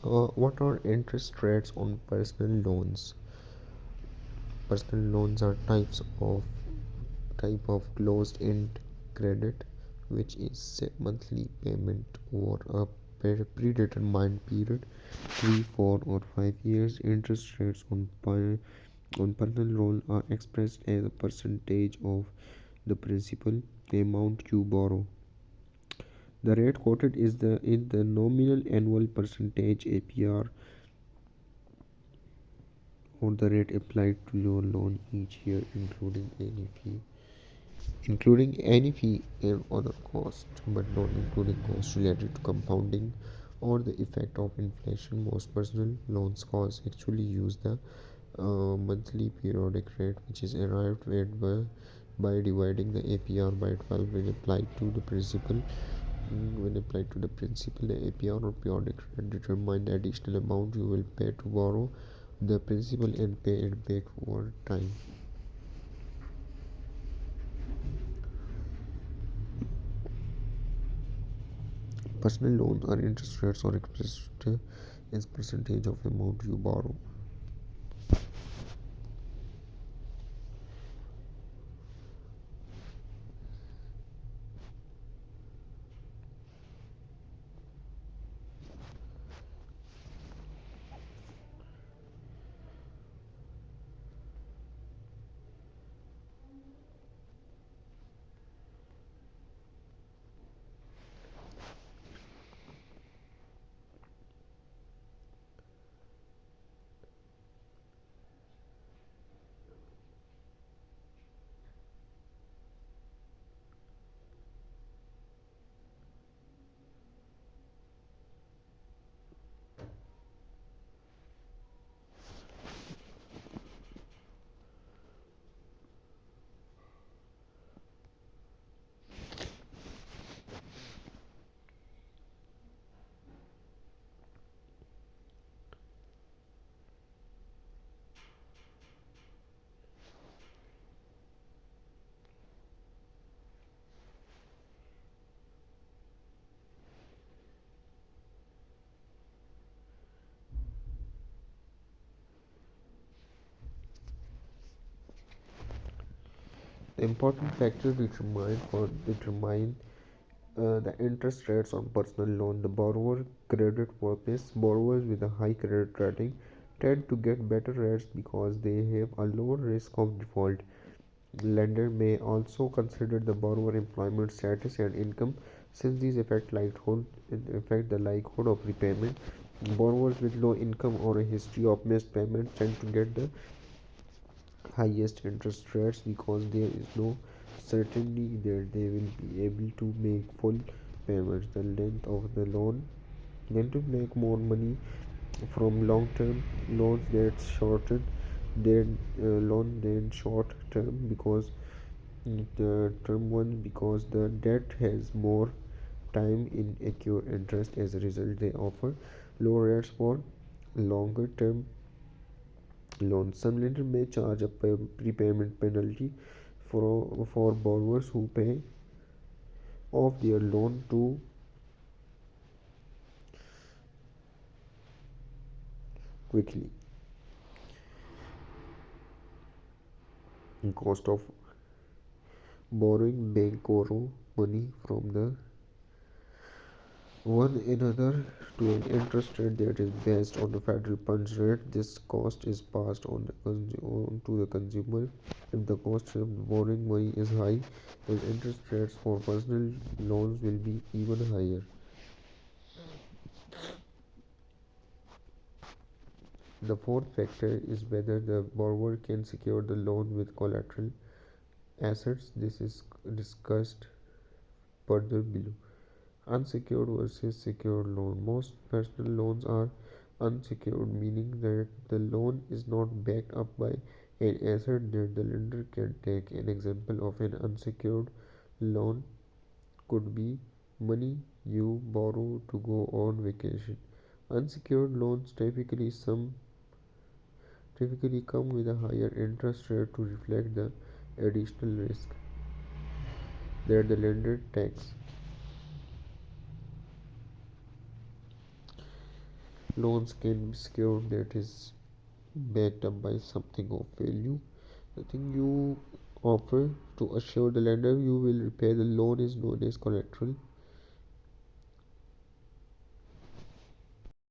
What are interest rates on personal loans? Personal loans are type of closed-end credit, which is a monthly payment over a predetermined period, 3, 4, or 5 years. Interest rates on personal loan are expressed as a percentage of the principal amount you borrow. The rate quoted is the nominal annual percentage APR, or the rate applied to your loan each year, including any fee and other costs, but not including costs related to compounding or the effect of inflation. Most personal loans costs actually use the monthly periodic rate, which is arrived at by dividing the APR by 12 when applied to the principal. The APR or periodic rate determine the additional amount you will pay to borrow the principal and pay it back over time. Personal loan are interest rates are expressed as percentage of amount you borrow. The important factors determine the interest rates on personal loan. The borrower credit worthiness. Borrowers with a high credit rating tend to get better rates because they have a lower risk of default. Lender may also consider the borrower employment status and income, since these affect the likelihood of repayment. Borrowers with low income or a history of missed payments tend to get the highest interest rates because there is no certainty that they will be able to make full payments. The length of the loan. Lenders make more money from long-term loans than short-term because the term one because the debt has more time in accrue interest. As a result, they offer low rates for longer term loans. Some lenders may charge a prepayment penalty for borrowers who pay off their loan too quickly. Cost of borrowing. Bank borrow money from the one another to an interest rate that is based on the federal funds rate. This cost is passed on to the consumer. If the cost of borrowing money is high, then interest rates for personal loans will be even higher. The fourth factor is whether the borrower can secure the loan with collateral assets. This is discussed further below. Unsecured versus secured loan. Most personal loans are unsecured, meaning that the loan is not backed up by an asset that the lender can take. An example of an unsecured loan could be money you borrow to go on vacation. Unsecured loans typically come with a higher interest rate to reflect the additional risk that the lender takes. Loans can be secured that is backed up by something of value. The thing you offer to assure the lender you will repay the loan is known as collateral.